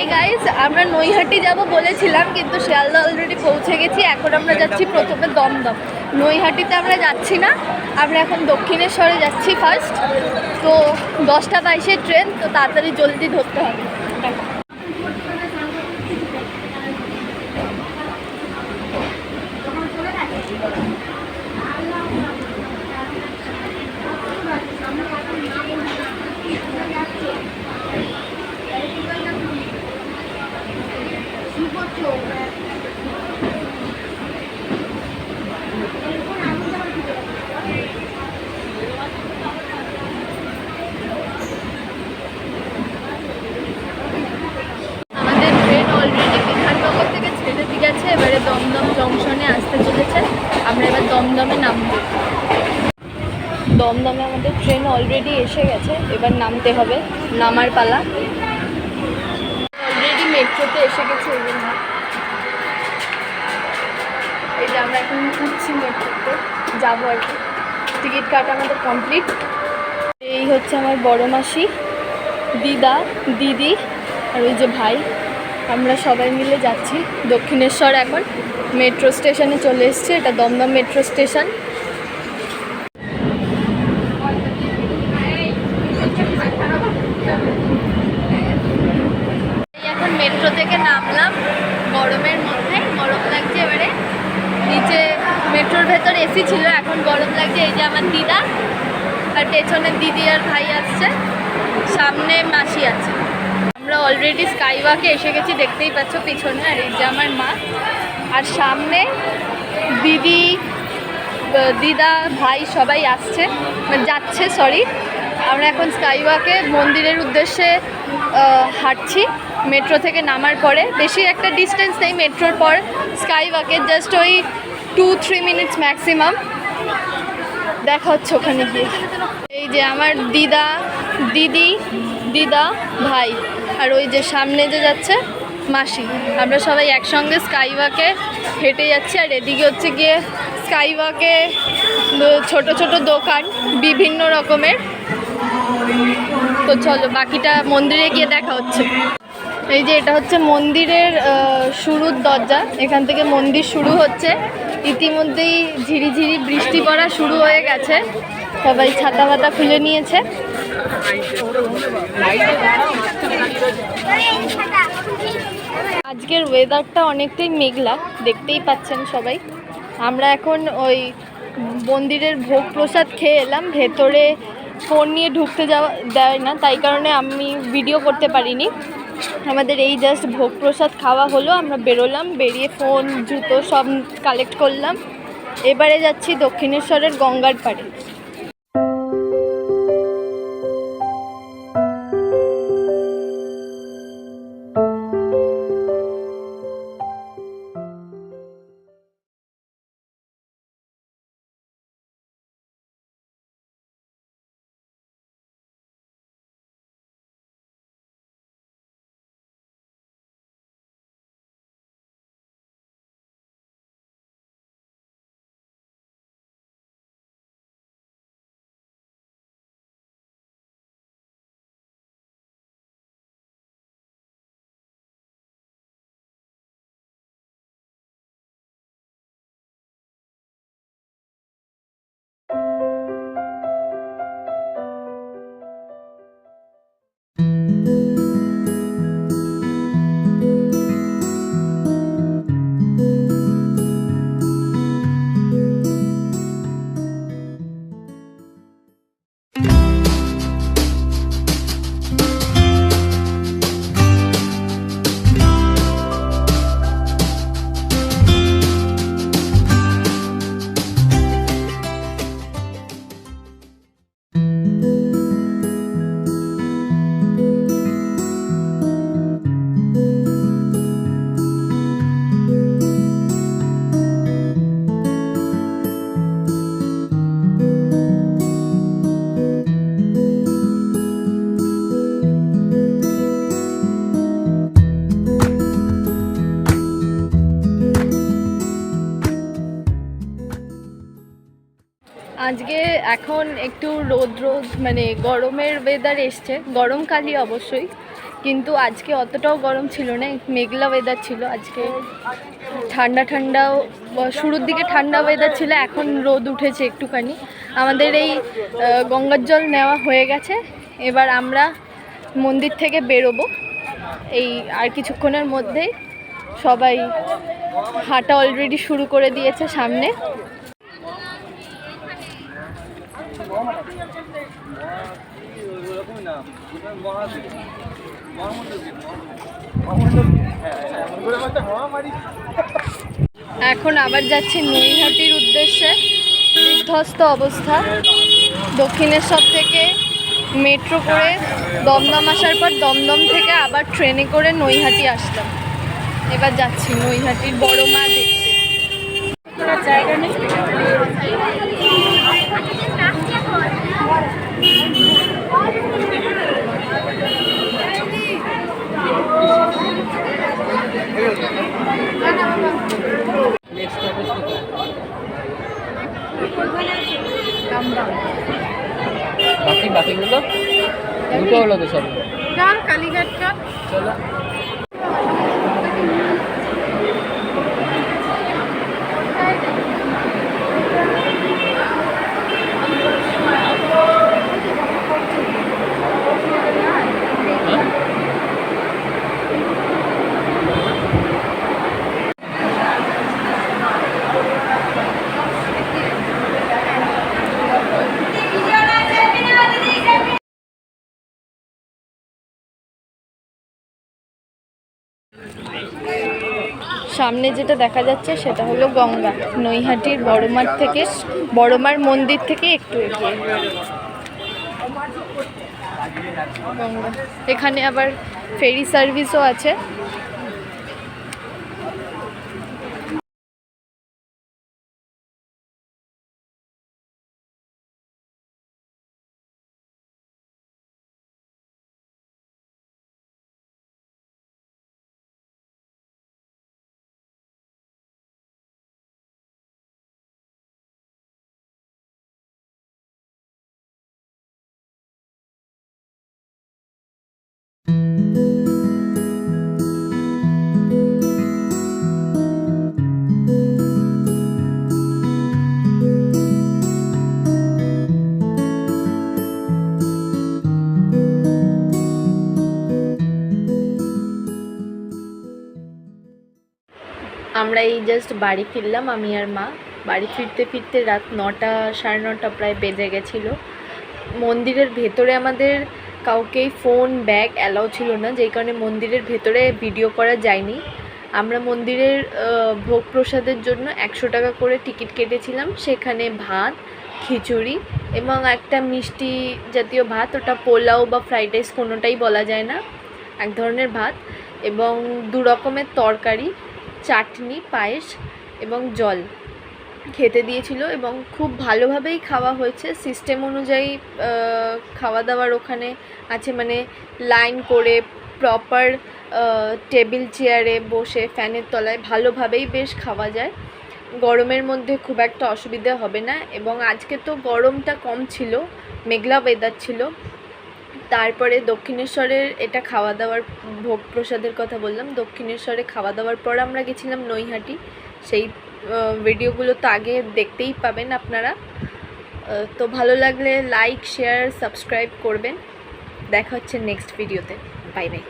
Hi guys, আমরা নৈহাটি যাব বলেছিলাম কিন্তু শিয়ালদা অলরেডি পৌঁছে গেছি। এখন আমরা যাচ্ছি প্রথমে দমদম। নৈহাটিতে আমরা যাচ্ছি না, আমরা এখন দক্ষিণেশ্বরে যাচ্ছি ফার্স্ট। তো 10টা 22-এর ট্রেন, তো তাড়াতাড়ি জলদি ধরতে হবে। আমাদের ট্রেন অলরেডি বিধাননগর থেকে ছেড়ে দিয়ে গেছে, এবারে দমদম জংশনে আসতে চলেছে। আমরা এবার দমদমে নামবো। দমদমে আমাদের ট্রেন অলরেডি এসে গেছে, এবার নামতে হবে, নামার পালা। অলরেডি মেট্রোতে এসে গেছে, এই যে আমরা এখন উঠছি মেট্রোতে, যাবো আর কি। টিকিট কাটা আমাদের কমপ্লিট। এই হচ্ছে আমার বড় মাসি, দিদা, দিদি আর ওই যে ভাই। আমরা সবাই মিলে যাচ্ছি দক্ষিণেশ্বর। এখন মেট্রো স্টেশনে চলে এসেছি, এটা দমদম মেট্রো স্টেশন। এখন মেট্রো থেকে নামলাম, গরমের মধ্যে গরম লাগছে। এবারে নিচে মেট্রোর ভেতর এসি ছিল, এখন গরম লাগছে। এই যে আমার দিদা, আর পেছনে দিদি আর ভাই আসছে, সামনে মাসি আছে। আমরা অলরেডি স্কাইওয়াকে এসে গেছি, দেখতেই পাচ্ছ পিছনে। আর এই যে আমার মা, আর সামনে দিদি, দিদা, ভাই সবাই আসছে, যাচ্ছে সরি। আমরা এখন স্কাইওয়াকে মন্দিরের উদ্দেশ্যে হাঁটছি মেট্রো থেকে নামার পরে। বেশি একটা ডিস্টেন্স নেই মেট্রোর পর স্কাইওয়াকে, জাস্ট ওই 2-3 মিনিটস ম্যাক্সিমাম। দেখা হচ্ছে ওখানে গিয়ে। এই যে আমার দিদা, দিদি, দিদা, ভাই, আর ওই যে সামনে যে যাচ্ছে মাসি। আমরা সবাই একসঙ্গে স্কাইওয়াকে হেঁটে যাচ্ছি। আর এদিকে হচ্ছে গিয়ে স্কাইওয়াকে ছোট ছোট দোকান বিভিন্ন রকমের। তো চলো বাকিটা মন্দিরে গিয়ে দেখা হচ্ছে। এই যে এটা হচ্ছে মন্দিরের শুরুর দরজা, এখান থেকে মন্দির শুরু হচ্ছে। ইতিমধ্যেই ঝিরিঝিরি বৃষ্টি পড়া শুরু হয়ে গেছে, সবাই ছাতা ফাতা খুলে নিয়েছে। আজকের ওয়েদারটা অনেকটাই মেঘলা, দেখতেই পাচ্ছেন সবাই। আমরা এখন ওই মন্দিরের ভোগ প্রসাদ খেয়ে এলাম। ভেতরে ফোন নিয়ে ঢুকতে যাওয়া দেয় না, তাই কারণে আমি ভিডিও করতে পারিনি। আমাদের এই জাস্ট ভোগ প্রসাদ খাওয়া হলো, আমরা বেরোলাম, বেরিয়ে ফোন জুতো সব কালেক্ট করলাম। এবারে যাচ্ছি দক্ষিণেশ্বরের গঙ্গার পাড়ে। আজকে এখন একটু রোদ রোদ, মানে গরমের ওয়েদার এসছে, গরমকালই অবশ্যই। কিন্তু আজকে অতটাও গরম ছিল না, মেঘলা ওয়েদার ছিল। আজকে ঠান্ডা ঠান্ডাও, শুরুর দিকে ঠান্ডা ওয়েদার ছিল, এখন রোদ উঠেছে একটুখানি। আমাদের এই গঙ্গার জল নেওয়া হয়ে গেছে, এবার আমরা মন্দির থেকে বেরোবো এই আর কিছুক্ষণের মধ্যেই। সবাই হাঁটা অলরেডি শুরু করে দিয়েছে সামনে। এখন আবার যাচ্ছি নৈহাটির উদ্দেশ্যে। বিধ্বস্ত অবস্থা। দক্ষিণেশ্বর থেকে মেট্রো করে দমদম আসার পর দমদম থেকে আবার ট্রেনে করে নৈহাটি আসলাম। এবার যাচ্ছি নৈহাটির বড় মা দেখতে। জায়গা নেই। বাকিগুলো দুটো হলো তো সব। চল কালীঘাট চল। চলো। সামনে যেটা দেখা যাচ্ছে সেটা হলো গঙ্গা। নৈহাটির বড়মার থেকে, বড়মার মন্দির থেকে একটু এগিয়ে গঙ্গা। এখানে আবার ফেরি সার্ভিসও আছে। আমরা এই জাস্ট বাড়ি ফিরলাম, আমি আর মা। বাড়ি ফিরতে ফিরতে রাত 9টা, 9:30 প্রায় বেজে গেছিলো। মন্দিরের ভেতরে আমাদের কাউকেই ফোন ব্যাগ অ্যালাউ ছিল না, যেই কারণে মন্দিরের ভেতরে ভিডিও করা যায়নি। আমরা মন্দিরের ভোগ প্রসাদের জন্য 100 টাকা করে টিকিট কেটেছিলাম। সেখানে ভাত, খিচুড়ি এবং একটা মিষ্টি জাতীয় ভাত, ওটা পোলাও বা ফ্রাইড রাইস কোনোটাই বলা যায় না, এক ধরনের ভাত, এবং 2 রকমের তরকারি, চাটনি, পায়েস এবং জল খেতে দিয়েছিল। এবং খুব ভালোভাবেই খাওয়া হয়েছে। সিস্টেম অনুযায়ী খাওয়া দাওয়ার ওখানে আছে, মানে লাইন করে প্রপার টেবিল চেয়ারে বসে ফ্যানের তলায় ভালোভাবেই বেশ খাওয়া যায়। গরমের মধ্যে খুব একটা অসুবিধা হবে না। এবং আজকে তো গরমটা কম ছিল, মেঘলা ওয়েদার ছিল। তারপরে দক্ষিণেশ্বরের, এটা খাওয়া দাওয়ার ভোগ প্রসাদের কথা বললাম, দক্ষিণেশ্বরে খাওয়া দাওয়ার পর আমরা গেছিলাম নৈহাটি। সেই ভিডিওগুলো তো আগে দেখতেই পাবেন আপনারা। তো ভালো লাগলে লাইক, শেয়ার, সাবস্ক্রাইব করবেন। দেখা হচ্ছে নেক্সট ভিডিওতে। Bye bye.